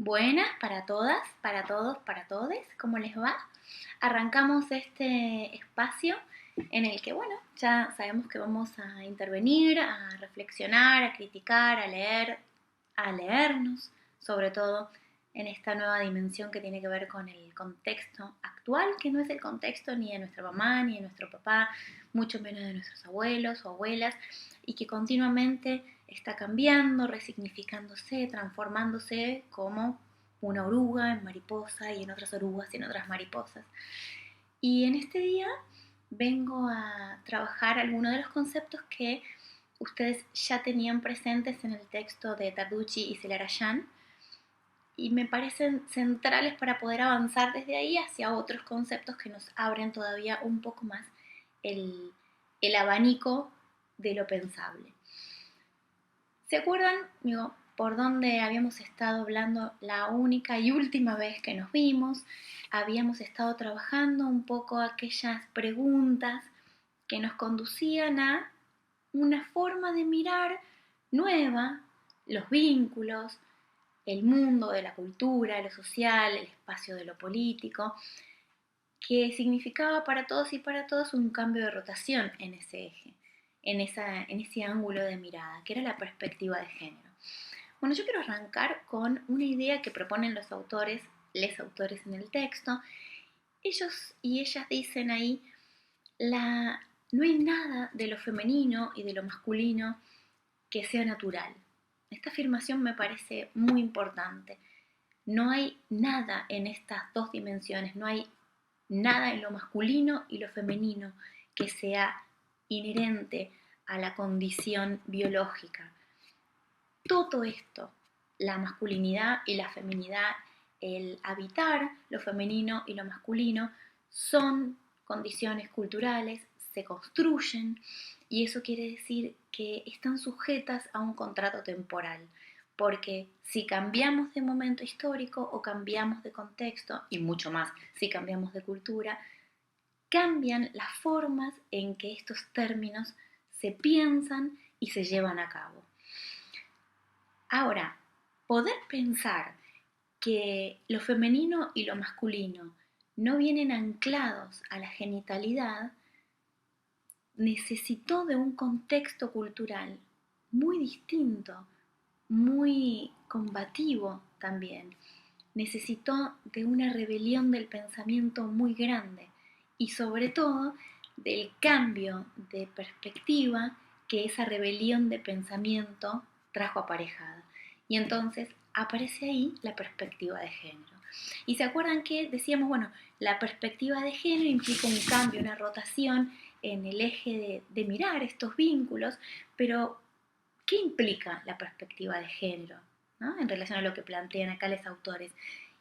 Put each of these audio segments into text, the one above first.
Buenas para todas, para todos, para todes, ¿cómo les va? Arrancamos este espacio en el que, bueno, ya sabemos que vamos a intervenir, a reflexionar, a criticar, a leer, a leernos, sobre todo en esta nueva dimensión que tiene que ver con el contexto actual, que no es el contexto ni de nuestra mamá, ni de nuestro papá, mucho menos de nuestros abuelos o abuelas, y que continuamente está cambiando, resignificándose, transformándose como una oruga en mariposa y en otras orugas y en otras mariposas. Y en este día vengo a trabajar algunos de los conceptos que ustedes ya tenían presentes en el texto de Tarducci y Celarayán y me parecen centrales para poder avanzar desde ahí hacia otros conceptos que nos abren todavía un poco más el, el abanico de lo pensable. ¿Se acuerdan, digo, por dónde habíamos estado hablando la única y última vez que nos vimos? Habíamos estado trabajando un poco aquellas preguntas que nos conducían a una forma de mirar nueva, los vínculos, el mundo de la cultura, lo social, el espacio de lo político, que significaba para todos y para todos un cambio de rotación en ese eje, en ese ángulo de mirada, que era la perspectiva de género. Bueno, yo quiero arrancar con una idea que proponen los autores, les autores en el texto. Ellos y ellas dicen ahí, no hay nada de lo femenino y de lo masculino que sea natural. Esta afirmación me parece muy importante. No hay nada en estas dos dimensiones, no hay nada en lo masculino y lo femenino que sea inherente a la condición biológica. Todo esto, la masculinidad y la feminidad, el habitar lo femenino y lo masculino, son condiciones culturales, se construyen y eso quiere decir que están sujetas a un contrato temporal, porque si cambiamos de momento histórico o cambiamos de contexto, y mucho más si cambiamos de cultura, cambian las formas en que estos términos se piensan y se llevan a cabo. Ahora, poder pensar que lo femenino y lo masculino no vienen anclados a la genitalidad necesitó de un contexto cultural muy distinto, muy combativo también. Necesitó de una rebelión del pensamiento muy grande y sobre todo del cambio de perspectiva que esa rebelión de pensamiento trajo aparejada. Y entonces aparece ahí la perspectiva de género. Y se acuerdan que decíamos, bueno, la perspectiva de género implica un cambio, una rotación en el eje de mirar estos vínculos, pero ¿qué implica la perspectiva de género, ¿no? En relación a lo que plantean acá los autores?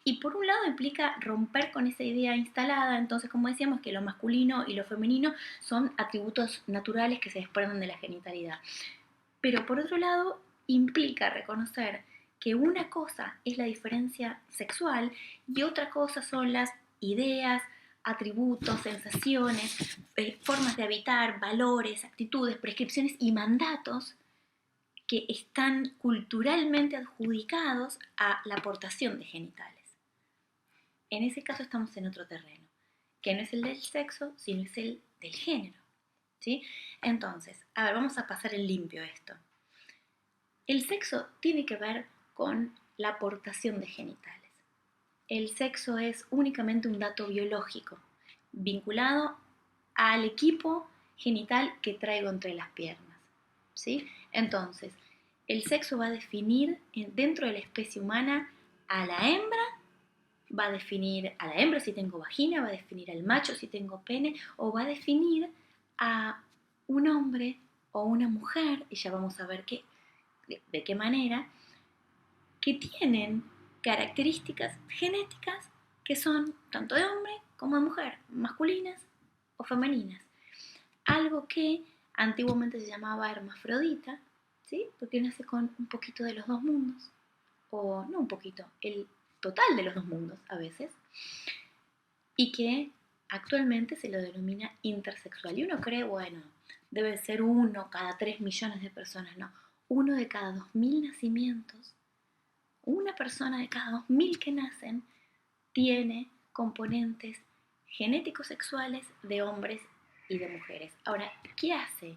Y por un lado implica romper con esa idea instalada, entonces como decíamos que lo masculino y lo femenino son atributos naturales que se desprenden de la genitalidad. Pero por otro lado implica reconocer que una cosa es la diferencia sexual y otra cosa son las ideas, atributos, sensaciones, formas de habitar, valores, actitudes, prescripciones y mandatos que están culturalmente adjudicados a la aportación de genitales. En ese caso estamos en otro terreno, que no es el del sexo, sino es el del género. ¿Sí? Entonces, a ver, vamos a pasar en limpio esto. El sexo tiene que ver con la aportación de genitales. El sexo es únicamente un dato biológico, vinculado al equipo genital que traigo entre las piernas. ¿Sí? Entonces, el sexo va a definir dentro de la especie humana a la hembra, va a definir a la hembra si tengo vagina, va a definir al macho si tengo pene, o va a definir a un hombre o una mujer, y ya vamos a ver de qué manera, que tienen características genéticas que son tanto de hombre como de mujer, masculinas o femeninas. Algo que antiguamente se llamaba hermafrodita, ¿sí? Porque nace con un poquito de los dos mundos, o no un poquito, el total de los dos mundos a veces, y que actualmente se lo denomina intersexual. Y uno cree, bueno, debe ser uno cada 3 millones de personas, no, uno de cada 2000 nacimientos, una persona de cada 2000 que nacen tiene componentes genéticos sexuales de hombres y de mujeres. Ahora, ¿qué hace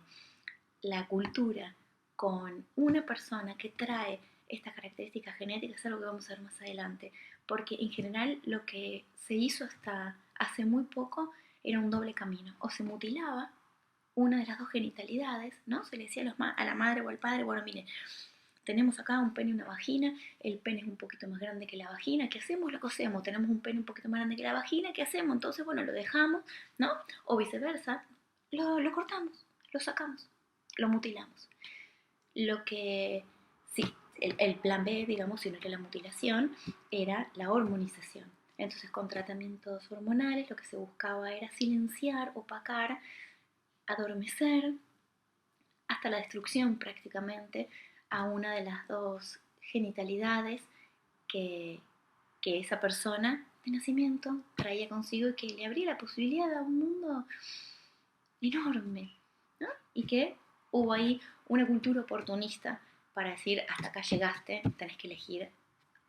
la cultura con una persona que trae estas características genéticas? Es algo que vamos a ver más adelante, porque en general lo que se hizo hasta hace muy poco era un doble camino: o se mutilaba una de las dos genitalidades, ¿no? Se le decía a la madre o al padre, bueno, mire, tenemos acá un pene y una vagina, el pene es un poquito más grande que la vagina, ¿qué hacemos? Lo cosemos. Tenemos un pene un poquito más grande que la vagina, ¿qué hacemos? Entonces, bueno, lo dejamos, ¿no? O viceversa, lo cortamos, lo sacamos, lo mutilamos. Lo que, sí, el plan B, digamos, si no era la mutilación, era la hormonización. Entonces, con tratamientos hormonales, lo que se buscaba era silenciar, opacar, adormecer, hasta la destrucción prácticamente, a una de las dos genitalidades que, que esa persona de nacimiento traía consigo y que le abría la posibilidad a un mundo enorme, ¿no? Y que hubo ahí una cultura oportunista para decir: hasta acá llegaste, tenés que elegir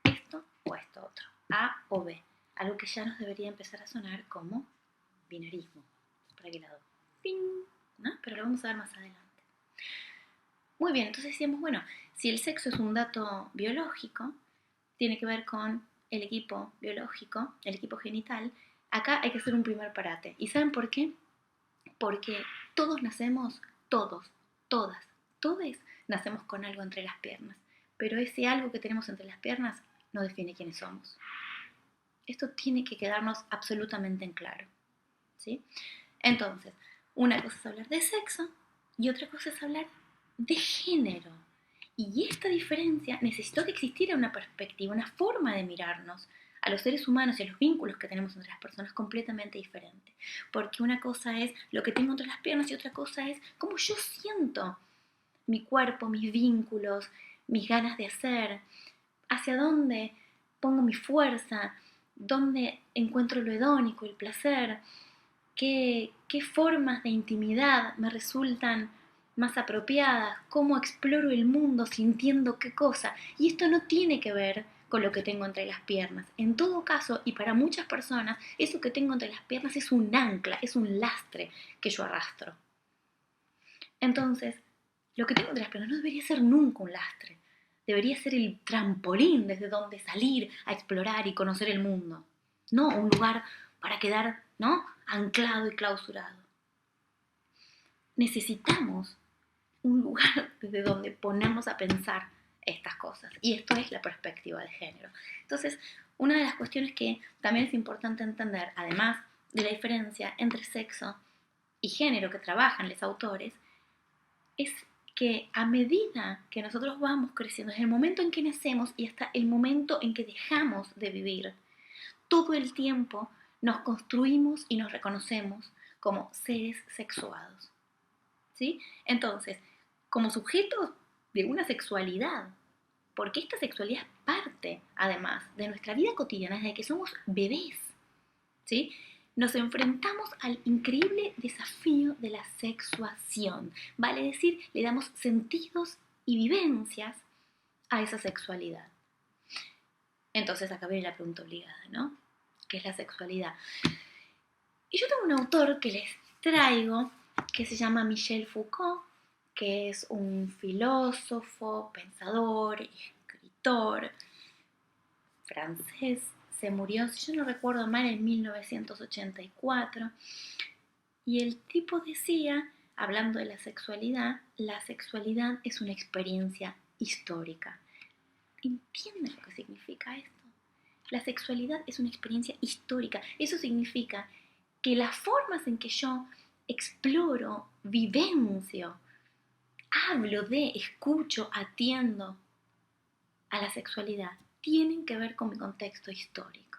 esto o esto otro, A o B, algo que ya nos debería empezar a sonar como binarismo. ¿Para qué lado? ¡Ping! ¿No? Pero lo vamos a ver más adelante. Muy bien, entonces decíamos, bueno, si el sexo es un dato biológico, tiene que ver con el equipo biológico, el equipo genital, acá hay que hacer un primer parate. ¿Y saben por qué? Porque todos nacemos, todos, todas, todes nacemos con algo entre las piernas, pero ese algo que tenemos entre las piernas no define quiénes somos. Esto tiene que quedarnos absolutamente en claro, ¿sí? Entonces, una cosa es hablar de sexo y otra cosa es hablar de género. Y esta diferencia necesitó que existiera una perspectiva, una forma de mirarnos a los seres humanos y a los vínculos que tenemos entre las personas completamente diferente. Porque una cosa es lo que tengo entre las piernas y otra cosa es cómo yo siento mi cuerpo, mis vínculos, mis ganas de hacer, hacia dónde pongo mi fuerza, dónde encuentro lo hedónico, el placer, qué formas de intimidad me resultan más apropiadas, cómo exploro el mundo sintiendo qué cosa. Y esto no tiene que ver con lo que tengo entre las piernas. En todo caso, y para muchas personas, eso que tengo entre las piernas es un ancla, es un lastre que yo arrastro. Entonces, lo que tengo entre las piernas no debería ser nunca un lastre. Debería ser el trampolín desde donde salir a explorar y conocer el mundo. No un lugar para quedar, ¿no?, anclado y clausurado. Necesitamos un lugar desde donde ponernos a pensar estas cosas. Y esto es la perspectiva de género. Entonces, una de las cuestiones que también es importante entender, además de la diferencia entre sexo y género que trabajan los autores, es que a medida que nosotros vamos creciendo, desde el momento en que nacemos y hasta el momento en que dejamos de vivir, todo el tiempo nos construimos y nos reconocemos como seres sexuados, ¿sí? Entonces, como sujetos de una sexualidad, porque esta sexualidad es parte, además, de nuestra vida cotidiana desde que somos bebés, ¿sí? Nos enfrentamos al increíble desafío de la sexuación, vale decir, le damos sentidos y vivencias a esa sexualidad. Entonces acá viene la pregunta obligada, ¿no? ¿Qué es la sexualidad? Y yo tengo un autor que les traigo que se llama Michel Foucault, que es un filósofo, pensador, escritor francés. Se murió, si yo no recuerdo mal, en 1984. Y el tipo decía, hablando de la sexualidad es una experiencia histórica. ¿Entienden lo que significa esto? La sexualidad es una experiencia histórica. Eso significa que las formas en que yo exploro, vivencio, hablo de, escucho, atiendo a la sexualidad, tienen que ver con mi contexto histórico.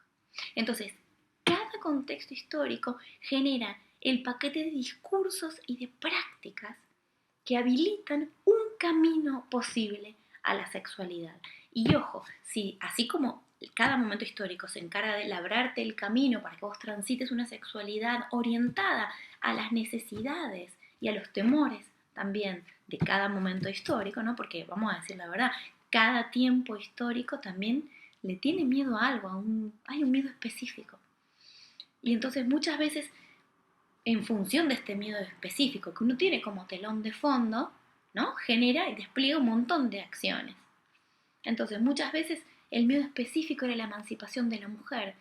Entonces, cada contexto histórico genera el paquete de discursos y de prácticas que habilitan un camino posible a la sexualidad. Y ojo, si así como cada momento histórico se encarga de labrarte el camino para que vos transites una sexualidad orientada a las necesidades y a los temores también de cada momento histórico, ¿no? Porque vamos a decir la verdad, cada tiempo histórico también le tiene miedo a algo, hay un miedo específico. Y entonces muchas veces, en función de este miedo específico que uno tiene como telón de fondo, ¿no? Genera y despliega un montón de acciones. Entonces muchas veces el miedo específico era la emancipación de la mujer.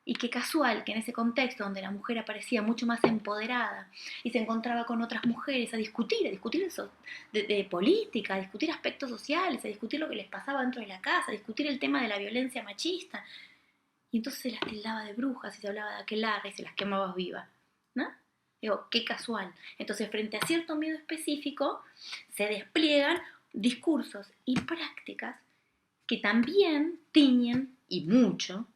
Y qué casual que en ese contexto donde la mujer aparecía mucho más empoderada y se encontraba con otras mujeres a discutir eso de política, a discutir aspectos sociales, a discutir lo que les pasaba dentro de la casa, a discutir el tema de la violencia machista. Y entonces se las tildaba de brujas y se hablaba de aquelarre y se las quemaba vivas, ¿no? Digo, qué casual. Entonces, frente a cierto miedo específico, se despliegan discursos y prácticas que también tiñen, y mucho,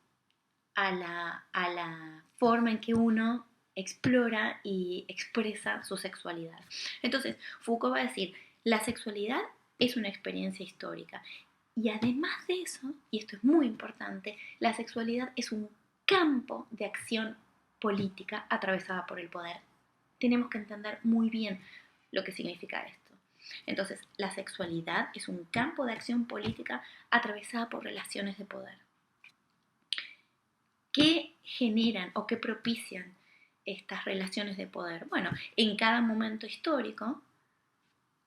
a la forma en que uno explora y expresa su sexualidad. Entonces, Foucault va a decir, la sexualidad es una experiencia histórica. Y además de eso, y esto es muy importante, la sexualidad es un campo de acción política atravesada por el poder. Tenemos que entender muy bien lo que significa esto. Entonces, la sexualidad es un campo de acción política atravesada por relaciones de poder. ¿Qué generan o qué propician estas relaciones de poder? Bueno, en cada momento histórico,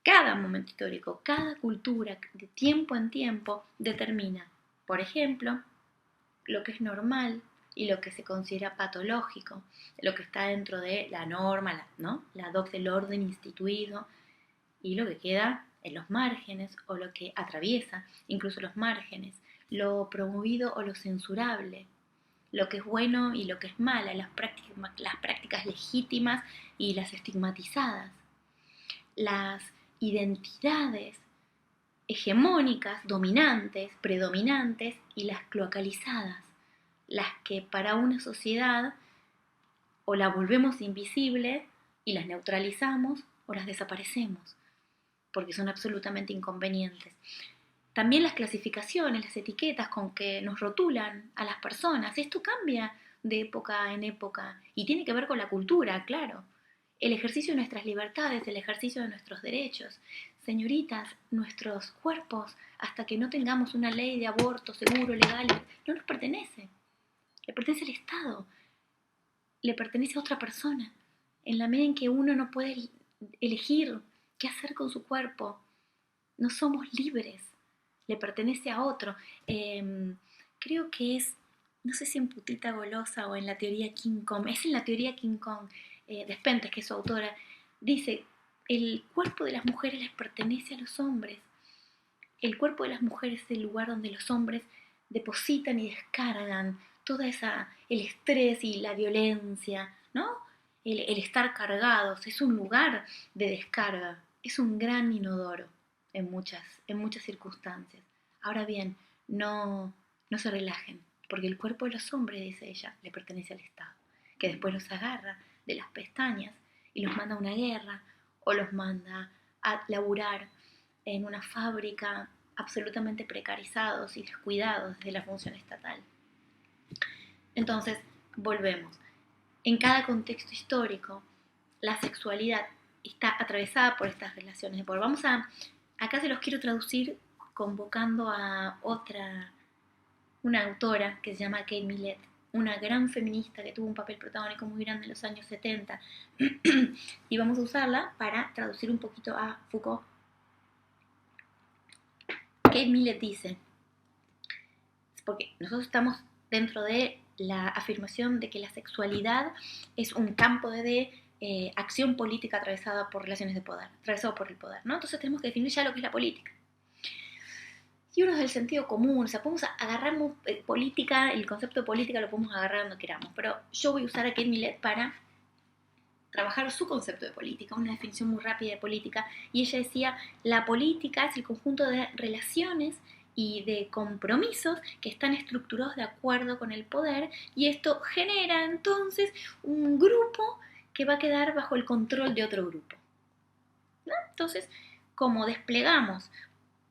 cada cultura, de tiempo en tiempo, determina, por ejemplo, lo que es normal y lo que se considera patológico, lo que está dentro de la norma, ¿no? La doc del orden instituido, y lo que queda en los márgenes o lo que atraviesa incluso los márgenes, lo promovido o lo censurable, lo que es bueno y lo que es mala, las prácticas legítimas y las estigmatizadas, las identidades hegemónicas, dominantes, predominantes y las cloacalizadas, las que para una sociedad o la volvemos invisible y las neutralizamos o las desaparecemos, porque son absolutamente inconvenientes. También las clasificaciones, las etiquetas con que nos rotulan a las personas. Esto cambia de época en época y tiene que ver con la cultura, claro. El ejercicio de nuestras libertades, el ejercicio de nuestros derechos. Señoritas, nuestros cuerpos, hasta que no tengamos una ley de aborto seguro, legal, no nos pertenece. Le pertenece al Estado, le pertenece a otra persona. En la medida en que uno no puede elegir qué hacer con su cuerpo, no somos libres. Le pertenece a otro. Creo que es, no sé si en Putita Golosa o en la teoría King Kong, es en la teoría King Kong, Despentes, que es su autora, dice, el cuerpo de las mujeres les pertenece a los hombres. El cuerpo de las mujeres es el lugar donde los hombres depositan y descargan todo el estrés y la violencia, ¿no? El estar cargados, es un lugar de descarga, es un gran inodoro en muchas circunstancias. Ahora bien, no se relajen, porque el cuerpo de los hombres, dice ella, le pertenece al Estado, que después los agarra de las pestañas y los manda a una guerra o los manda a laburar en una fábrica absolutamente precarizados y descuidados de la función estatal. Entonces, volvemos. En cada contexto histórico, la sexualidad está atravesada por estas relaciones de poder. Acá se los quiero traducir convocando a una autora que se llama Kate Millett, una gran feminista que tuvo un papel protagónico muy grande en los años 70, y vamos a usarla para traducir un poquito a Foucault. Kate Millett dice, porque nosotros estamos dentro de la afirmación de que la sexualidad es un campo de acción política atravesada por relaciones de poder, atravesado por el poder, ¿no? Entonces tenemos que definir ya lo que es la política. Y uno es del sentido común, o sea, podemos agarrar política, el concepto de política lo podemos agarrar donde queramos, pero yo voy a usar a Kate Millett para trabajar su concepto de política, una definición muy rápida de política, y ella decía, la política es el conjunto de relaciones y de compromisos que están estructurados de acuerdo con el poder, y esto genera entonces un grupo que va a quedar bajo el control de otro grupo, ¿no? Entonces, como desplegamos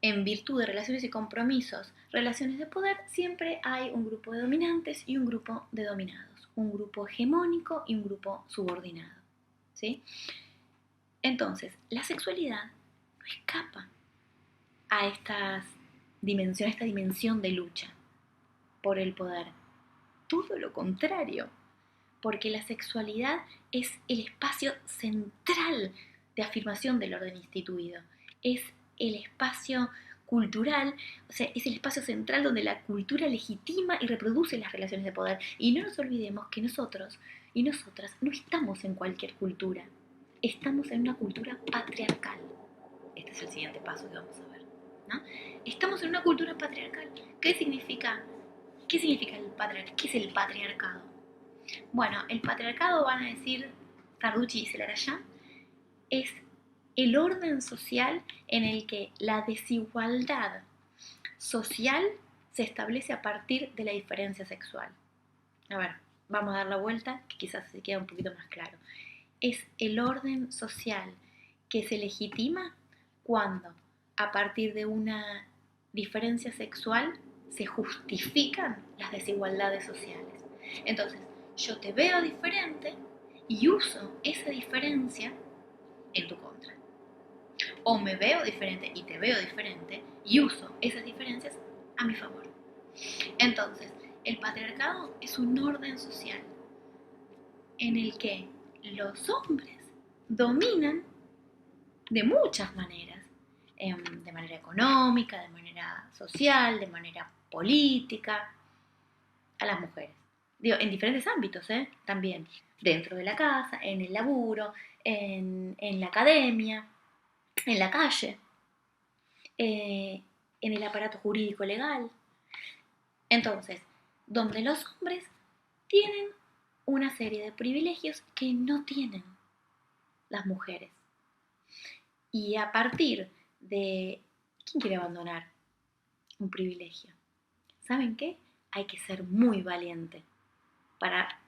en virtud de relaciones y compromisos, relaciones de poder, siempre hay un grupo de dominantes y un grupo de dominados, un grupo hegemónico y un grupo subordinado, ¿sí? Entonces, la sexualidad no escapa a estas esta dimensión de lucha por el poder. Todo lo contrario, porque la sexualidad es el espacio central de afirmación del orden instituido. Es el espacio cultural, o sea, es el espacio central donde la cultura legitima y reproduce las relaciones de poder. Y no nos olvidemos que nosotros y nosotras no estamos en cualquier cultura, estamos en una cultura patriarcal. Este es el siguiente paso que vamos a ver, ¿no? Estamos en una cultura patriarcal. ¿Qué significa el patriarcado? ¿Qué es el patriarcado? Bueno, el patriarcado, van a decir Tarducci y Celarayán, es el orden social en el que la desigualdad social se establece a partir de la diferencia sexual. A ver, vamos a dar la vuelta, que quizás se queda un poquito más claro. Es el orden social que se legitima cuando, a partir de una diferencia sexual, se justifican las desigualdades sociales. Entonces, yo te veo diferente y uso esa diferencia en tu contra. O me veo diferente y te veo diferente y uso esas diferencias a mi favor. Entonces, el patriarcado es un orden social en el que los hombres dominan de muchas maneras, de manera económica, de manera social, de manera política, a las mujeres. Digo, en diferentes ámbitos, también, dentro de la casa, en el laburo, en la academia, en la calle, en el aparato jurídico legal. Entonces, donde los hombres tienen una serie de privilegios que no tienen las mujeres. Y a partir de... ¿Quién quiere abandonar un privilegio? ¿Saben qué? Hay que ser muy valiente.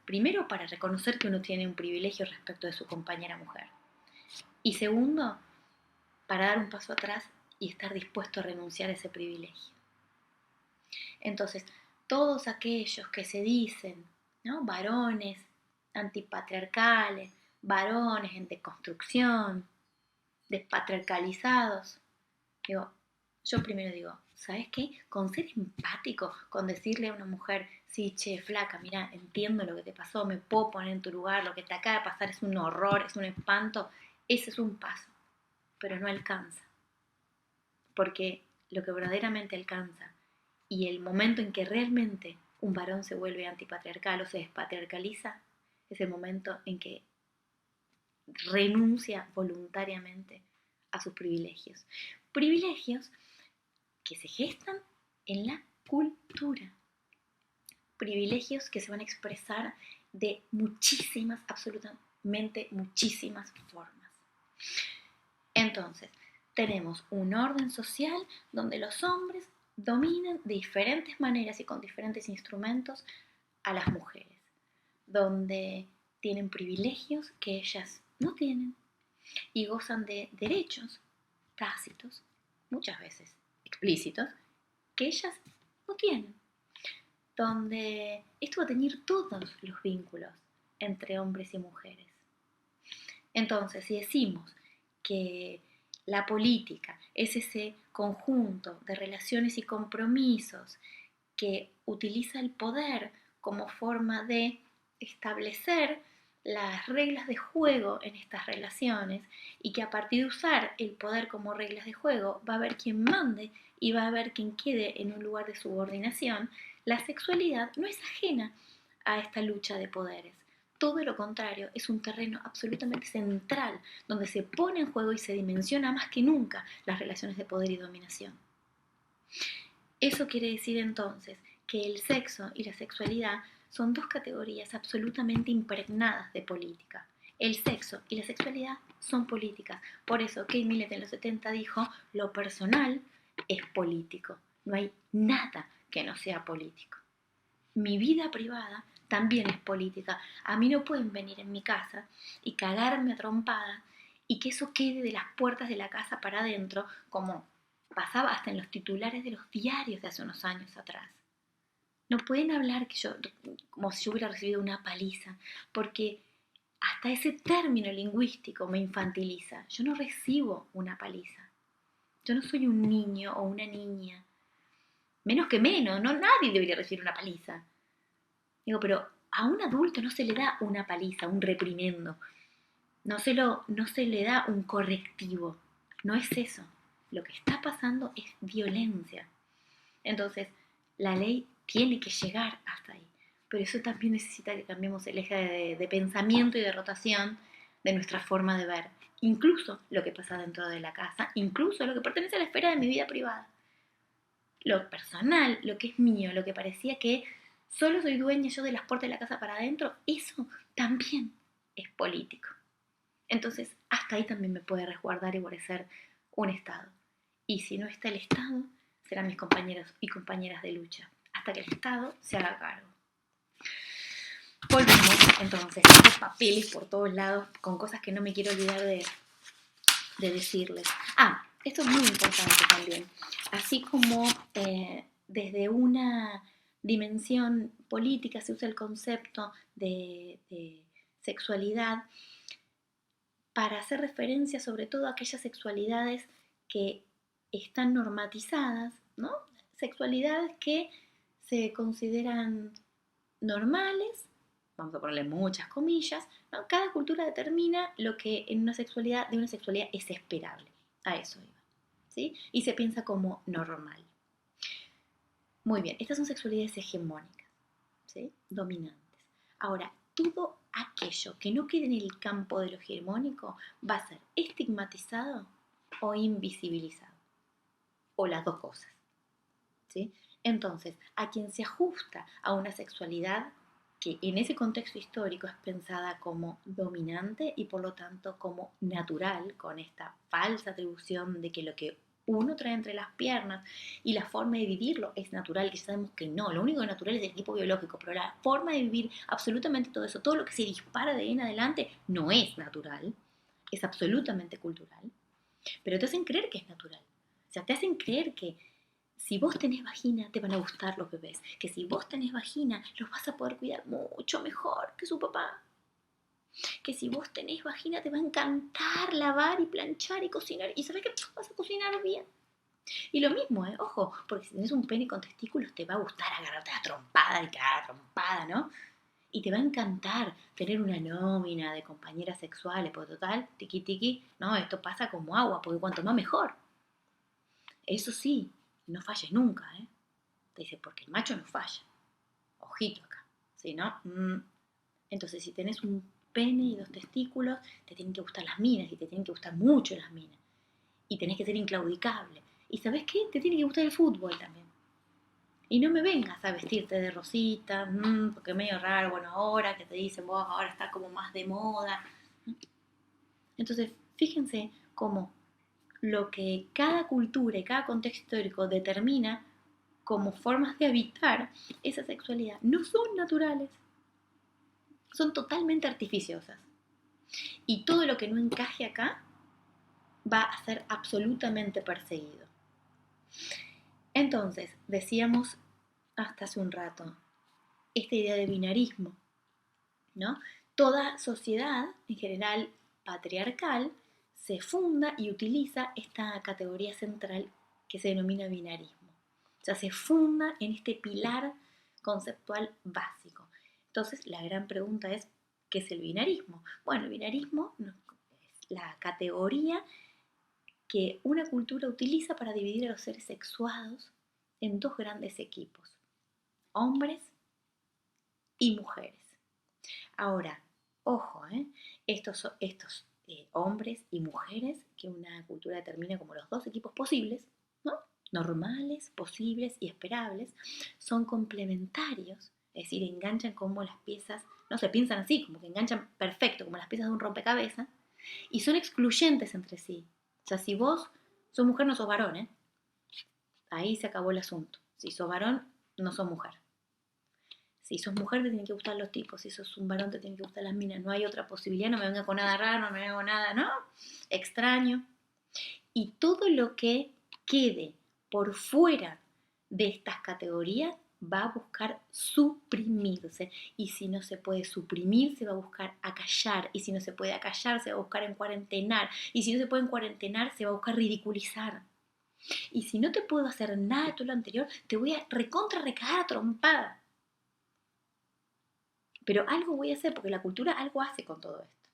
Primero, para reconocer que uno tiene un privilegio respecto de su compañera mujer. Y segundo, para dar un paso atrás y estar dispuesto a renunciar a ese privilegio. Entonces, todos aquellos que se dicen, ¿no?, varones antipatriarcales, varones en deconstrucción, despatriarcalizados, yo primero digo, ¿sabes qué? Con ser empático, con decirle a una mujer, sí, che, flaca, mira, entiendo lo que te pasó, me puedo poner en tu lugar, lo que te acaba de pasar es un horror, es un espanto, ese es un paso, pero no alcanza. Porque lo que verdaderamente alcanza y el momento en que realmente un varón se vuelve antipatriarcal o se despatriarcaliza es el momento en que renuncia voluntariamente a sus privilegios. Privilegios que se gestan en la cultura. Privilegios que se van a expresar de muchísimas, absolutamente muchísimas formas. Entonces, tenemos un orden social donde los hombres dominan de diferentes maneras y con diferentes instrumentos a las mujeres, donde tienen privilegios que ellas no tienen y gozan de derechos tácitos, muchas veces explícitos, que ellas no tienen, donde esto va a teñir todos los vínculos entre hombres y mujeres. Entonces, si decimos que la política es ese conjunto de relaciones y compromisos que utiliza el poder como forma de establecer las reglas de juego en estas relaciones y que a partir de usar el poder como reglas de juego va a haber quien mande y va a haber quien quede en un lugar de subordinación, la sexualidad no es ajena a esta lucha de poderes. Todo lo contrario, es un terreno absolutamente central donde se pone en juego y se dimensiona más que nunca las relaciones de poder y dominación. Eso quiere decir entonces que el sexo y la sexualidad son dos categorías absolutamente impregnadas de política. El sexo y la sexualidad son políticas. Por eso Kate Millett en los 70 dijo, lo personal es político. No hay nada que no sea político. Mi vida privada también es política. A mí no pueden venir en mi casa y cagarme a trompada y que eso quede de las puertas de la casa para adentro, como pasaba hasta en los titulares de los diarios de hace unos años atrás. No pueden hablar como si yo hubiera recibido una paliza, porque hasta ese término lingüístico me infantiliza. Yo no recibo una paliza. Yo no soy un niño o una niña Menos que menos, no, nadie debería recibir una paliza. Digo, pero a un adulto no se le da una paliza, un reprimendo. No se le da un correctivo. No es eso. Lo que está pasando es violencia. Entonces, la ley tiene que llegar hasta ahí. Pero eso también necesita que cambiemos el eje de pensamiento y de rotación de nuestra forma de ver. Incluso lo que pasa dentro de la casa, incluso lo que pertenece a la esfera de mi vida privada. Lo personal, lo que es mío, lo que parecía que solo soy dueña yo de las puertas de la casa para adentro, eso también es político. Entonces, hasta ahí también me puede resguardar y guarecer un Estado. Y si no está el Estado, serán mis compañeros y compañeras de lucha, hasta que el Estado se haga cargo. Volvemos entonces, estos papeles por todos lados, con cosas que no me quiero olvidar de decirles. Esto es muy importante también. Así como desde una dimensión política se usa el concepto de sexualidad para hacer referencia sobre todo a aquellas sexualidades que están normatizadas, ¿no? Sexualidades que se consideran normales, vamos a ponerle muchas comillas, ¿no? Cada cultura determina lo que en una sexualidad, de una sexualidad es esperable. A eso iba, ¿sí? Y se piensa como normal. Muy bien, estas son sexualidades hegemónicas, ¿sí? Dominantes. Ahora, todo aquello que no quede en el campo de lo hegemónico va a ser estigmatizado o invisibilizado, o las dos cosas, ¿sí? Entonces, a quien se ajusta a una sexualidad que en ese contexto histórico es pensada como dominante y por lo tanto como natural, con esta falsa atribución de que lo que uno trae entre las piernas y la forma de vivirlo es natural, que ya sabemos que no, lo único que es natural es el tipo biológico, pero la forma de vivir absolutamente todo eso, todo lo que se dispara de ahí en adelante no es natural, es absolutamente cultural, pero te hacen creer que es natural, o sea, te hacen creer que si vos tenés vagina, te van a gustar los bebés. Que si vos tenés vagina, los vas a poder cuidar mucho mejor que su papá. Que si vos tenés vagina, te va a encantar lavar y planchar y cocinar. Y sabés que vas a cocinar bien. Y lo mismo, ojo, porque si tenés un pene con testículos, te va a gustar agarrarte a trompada y cagar a trompada, ¿no? Y te va a encantar tener una nómina de compañeras sexuales, porque total, tiqui tiqui, no, esto pasa como agua, porque cuanto más mejor. Eso sí, no falles nunca, ¿eh? Te dice, porque el macho no falla. Ojito acá, ¿sí, no? Entonces, si tenés un pene y dos testículos, te tienen que gustar las minas y te tienen que gustar mucho las minas. Y tenés que ser inclaudicable. ¿Y sabés qué? Te tiene que gustar el fútbol también. Y no me vengas a vestirte de rosita, porque es medio raro, bueno, ahora que te dicen, vos ahora está como más de moda. Entonces, fíjense cómo lo que cada cultura y cada contexto histórico determina como formas de habitar esa sexualidad no son naturales, son totalmente artificiosas. Y todo lo que no encaje acá va a ser absolutamente perseguido. Entonces, decíamos hasta hace un rato, esta idea de binarismo, ¿no? Toda sociedad, en general patriarcal, se funda y utiliza esta categoría central que se denomina binarismo. O sea, se funda en este pilar conceptual básico. Entonces, la gran pregunta es, ¿qué es el binarismo? Bueno, el binarismo es la categoría que una cultura utiliza para dividir a los seres sexuados en dos grandes equipos, hombres y mujeres. Ahora, ojo, estos hombres y mujeres que una cultura determina como los dos equipos posibles, ¿no? Normales, posibles y esperables, son complementarios, es decir, enganchan como las piezas, no se piensan así, como que enganchan perfecto, como las piezas de un rompecabezas, y son excluyentes entre sí. O sea, si vos sos mujer, no sos varón, ahí se acabó el asunto. Si sos varón, no sos mujer. Si sos mujer te tienen que gustar los tipos, si sos un varón te tienen que gustar las minas, no hay otra posibilidad, no me venga con nada raro, no me venga con nada, ¿no? Extraño. Y todo lo que quede por fuera de estas categorías va a buscar suprimirse. Y si no se puede suprimir, se va a buscar acallar. Y si no se puede acallar, se va a buscar en cuarentenar. Y si no se puede en cuarentenar, se va a buscar ridiculizar. Y si no te puedo hacer nada de todo lo anterior, te voy a recontra recagar a trompada. Pero algo voy a hacer, porque la cultura algo hace con todo esto.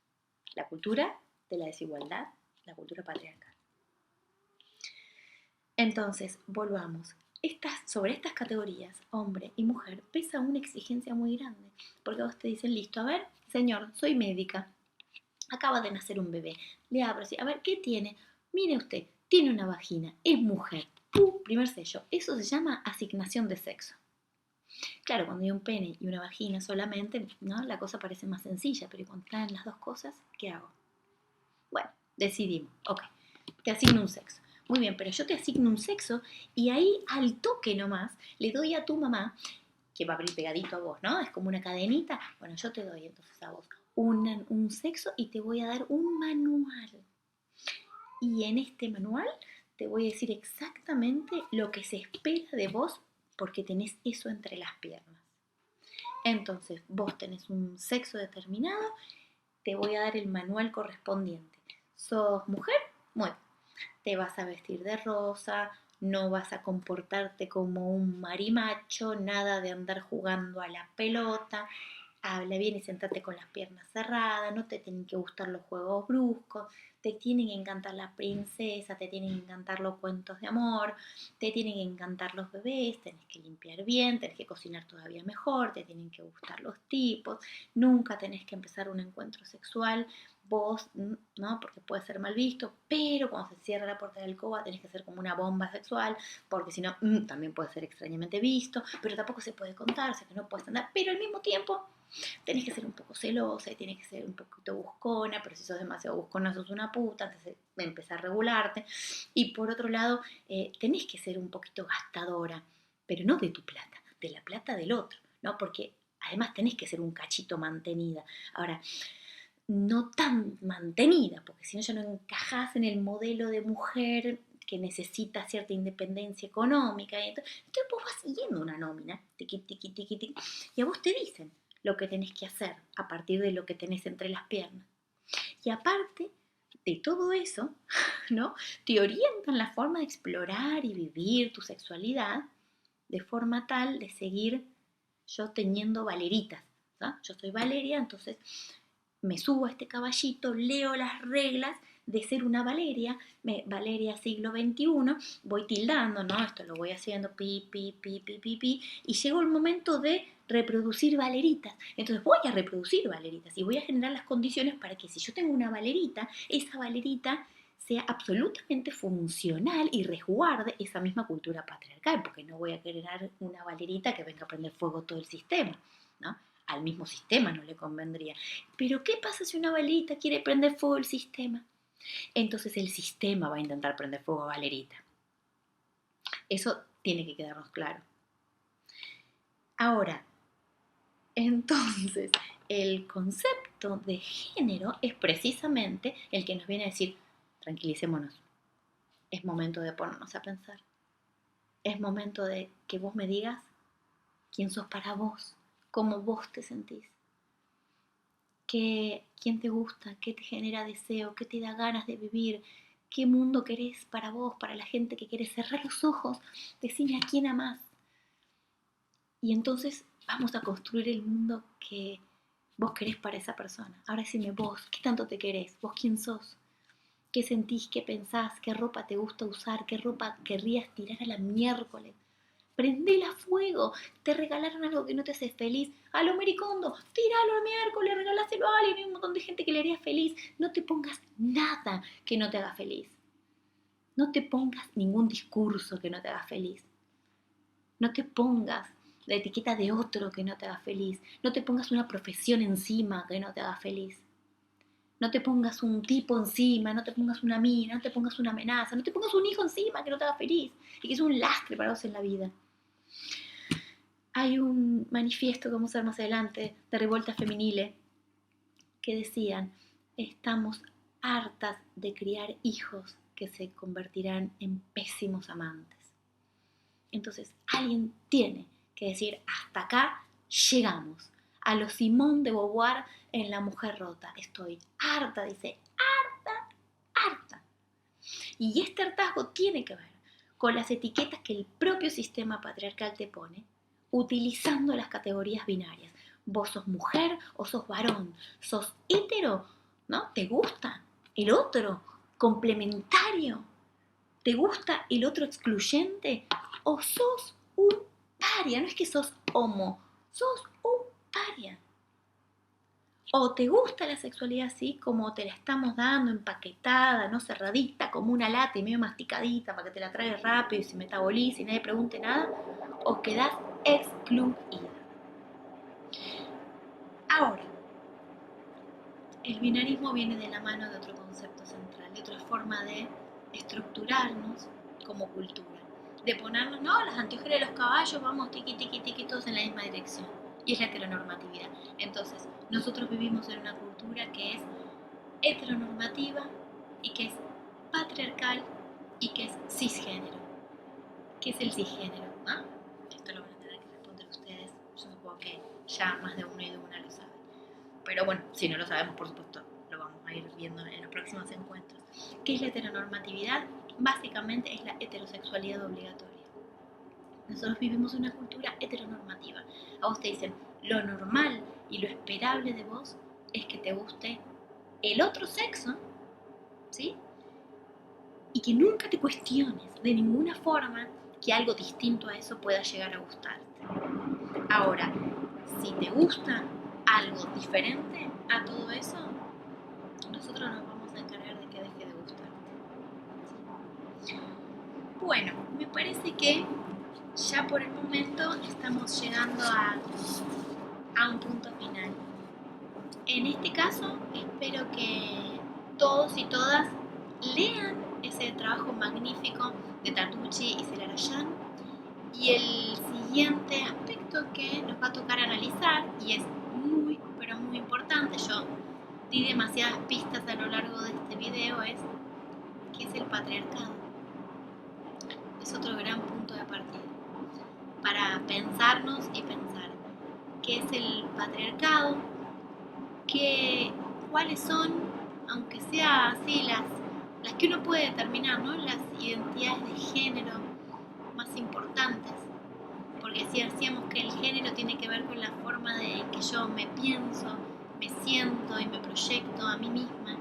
La cultura de la desigualdad, la cultura patriarcal. Entonces, volvamos. Sobre estas categorías, hombre y mujer, pesa una exigencia muy grande. Porque vos te dicen, listo, a ver, señor, soy médica. Acaba de nacer un bebé. Le abro así, a ver, ¿qué tiene? Mire usted, tiene una vagina, es mujer. Primer sello. Eso se llama asignación de sexo. Claro, cuando hay un pene y una vagina solamente, ¿no? La cosa parece más sencilla, pero cuando traen las dos cosas, ¿qué hago? Bueno, decidimos, ok, te asigno un sexo. Muy bien, pero yo te asigno un sexo y ahí al toque nomás le doy a tu mamá, que va a abrir pegadito a vos, ¿no? Es como una cadenita. Bueno, yo te doy entonces a vos un sexo y te voy a dar un manual. Y en este manual te voy a decir exactamente lo que se espera de vos porque tenés eso entre las piernas. Entonces, vos tenés un sexo determinado, te voy a dar el manual correspondiente. ¿Sos mujer? Bueno, te vas a vestir de rosa, no vas a comportarte como un marimacho, nada de andar jugando a la pelota, habla bien y sentate con las piernas cerradas, no te tienen que gustar los juegos bruscos, te tienen que encantar las princesas, te tienen que encantar los cuentos de amor, te tienen que encantar los bebés, tenés que limpiar bien, tenés que cocinar todavía mejor, te tienen que gustar los tipos, nunca tenés que empezar un encuentro sexual vos, ¿no? Porque puede ser mal visto, pero cuando se cierra la puerta de la alcoba tenés que ser como una bomba sexual, porque si no, también puede ser extrañamente visto, pero tampoco se puede contar, o sea que no puedes andar, pero al mismo tiempo tenés que ser un poco celosa y tienes que ser un poquito buscona, pero si sos demasiado buscona sos una puta, entonces empezar a regularte. Y por otro lado, tenés que ser un poquito gastadora, pero no de tu plata, de la plata del otro, ¿no? Porque además tenés que ser un cachito mantenida. Ahora, no tan mantenida, porque si no ya no encajás en el modelo de mujer que necesita cierta independencia económica. Entonces vos vas siguiendo una nómina, tiqui, tiqui, tiqui, tiqui, y a vos te dicen lo que tenés que hacer a partir de lo que tenés entre las piernas. Y aparte de todo eso, ¿no? Te orientan la forma de explorar y vivir tu sexualidad de forma tal de seguir yo teniendo valeritas, ¿no? Yo soy Valeria, entonces me subo a este caballito, leo las reglas de ser una Valeria, Valeria siglo XXI, voy tildando, ¿no? Esto lo voy haciendo, pi, pi, pi, pi, pi, pi, y llegó el momento de reproducir valeritas. Entonces voy a reproducir valeritas y voy a generar las condiciones para que si yo tengo una valerita, esa valerita sea absolutamente funcional y resguarde esa misma cultura patriarcal, porque no voy a generar una valerita que venga a prender fuego todo el sistema, ¿no? Al mismo sistema no le convendría. Pero ¿qué pasa si una valerita quiere prender fuego el sistema? Entonces el sistema va a intentar prender fuego a Valerita. Eso tiene que quedarnos claro. Ahora, entonces, el concepto de género es precisamente el que nos viene a decir, tranquilicémonos, es momento de ponernos a pensar. Es momento de que vos me digas quién sos para vos, cómo vos te sentís. ¿Quién te gusta? ¿Qué te genera deseo? ¿Qué te da ganas de vivir? ¿Qué mundo querés para vos, para la gente que querés? Cerrar los ojos, decime a quién amás. Y entonces vamos a construir el mundo que vos querés para esa persona. Ahora decime vos, ¿qué tanto te querés? ¿Vos quién sos? ¿Qué sentís? ¿Qué pensás? ¿Qué ropa te gusta usar? ¿Qué ropa querrías tirar a la miércoles? Prendela a fuego, te regalaron algo que no te hace feliz, a lo Mericondo, tíralo a miércoles, regaláselo a alguien, hay un montón de gente que le haría feliz. No te pongas nada que no te haga feliz. No te pongas ningún discurso que no te haga feliz. No te pongas la etiqueta de otro que no te haga feliz. No te pongas una profesión encima que no te haga feliz. No te pongas un tipo encima, no te pongas una mina, no te pongas una amenaza, no te pongas un hijo encima que no te haga feliz y que es un lastre para vos en la vida. Hay un manifiesto que vamos a ver más adelante de Revuelta Feminile que decían, estamos hartas de criar hijos que se convertirán en pésimos amantes. Entonces, alguien tiene que decir, hasta acá llegamos. A lo Simone de Beauvoir en La mujer rota. Estoy harta, dice, harta, harta. Y este hartazgo tiene que ver con las etiquetas que el propio sistema patriarcal te pone, utilizando las categorías binarias. Vos sos mujer o sos varón, sos hetero, ¿no? ¿Te gusta el otro complementario? ¿Te gusta el otro excluyente? ¿O sos un paria? No es que sos homo, sos un paria. O te gusta la sexualidad así como te la estamos dando, empaquetada, no cerradita, como una lata y medio masticadita para que te la tragues rápido y se metabolice y nadie pregunte nada, o quedás excluida. Ahora, el binarismo viene de la mano de otro concepto central, de otra forma de estructurarnos como cultura, de ponernos, no, las anteojeras de los caballos, vamos tiqui, tiqui, tiqui, todos en la misma dirección. Y es la heteronormatividad. Entonces, nosotros vivimos en una cultura que es heteronormativa y que es patriarcal y que es cisgénero. ¿Qué es el cisgénero? ¿Ah? Esto lo van a tener que responder ustedes. Yo supongo que ya más de uno y de una lo saben. Pero bueno, si no lo sabemos, por supuesto, lo vamos a ir viendo en los próximos encuentros. ¿Qué es la heteronormatividad? Básicamente es la heterosexualidad obligatoria. Nosotros vivimos una cultura heteronormativa. A vos te dicen, lo normal y lo esperable de vos es que te guste el otro sexo, ¿sí? Y que nunca te cuestiones de ninguna forma que algo distinto a eso pueda llegar a gustarte. Ahora, si te gusta algo diferente a todo eso, nosotros nos vamos a encargar de que deje de gustarte. Bueno, me parece que ya por el momento estamos llegando a un punto final. En este caso, espero que todos y todas lean ese trabajo magnífico de Tartucci y Celarayán. Y el siguiente aspecto que nos va a tocar analizar, y es muy, pero muy importante, yo di demasiadas pistas a lo largo de este video, es qué es el patriarcado. Es otro gran punto de partida para pensarnos y pensar qué es el patriarcado, cuáles son, aunque sea así, las que uno puede determinar, ¿no? Las identidades de género más importantes. Porque si decíamos que el género tiene que ver con la forma de que yo me pienso, me siento y me proyecto a mí misma,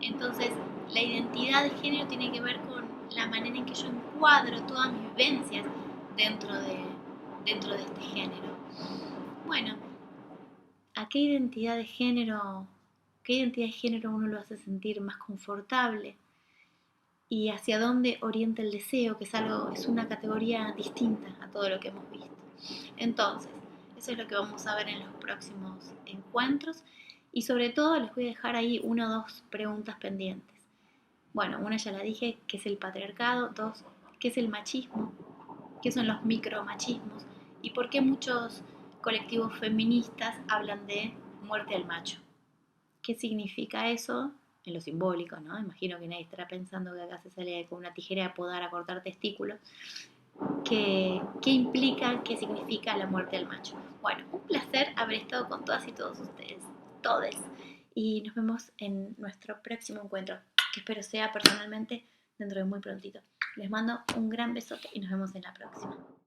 entonces la identidad de género tiene que ver con la manera en que yo encuadro todas mis vivencias dentro de este género. Bueno, ¿a qué identidad de género uno lo hace sentir más confortable? Y hacia dónde orienta el deseo, que es una categoría distinta a todo lo que hemos visto. Entonces, eso es lo que vamos a ver en los próximos encuentros y sobre todo les voy a dejar ahí una o dos preguntas pendientes. Bueno, una ya la dije, ¿qué es el patriarcado? Dos, ¿qué es el machismo? ¿Qué son los micromachismos? ¿Y por qué muchos colectivos feministas hablan de muerte al macho? ¿Qué significa eso? En lo simbólico, ¿no? Imagino que nadie estará pensando que acá se sale con una tijera a podar a cortar testículos. ¿Qué implica, qué significa la muerte del macho? Bueno, un placer haber estado con todas y todos ustedes, todes. Y nos vemos en nuestro próximo encuentro, que espero sea personalmente dentro de muy prontito. Les mando un gran besote y nos vemos en la próxima.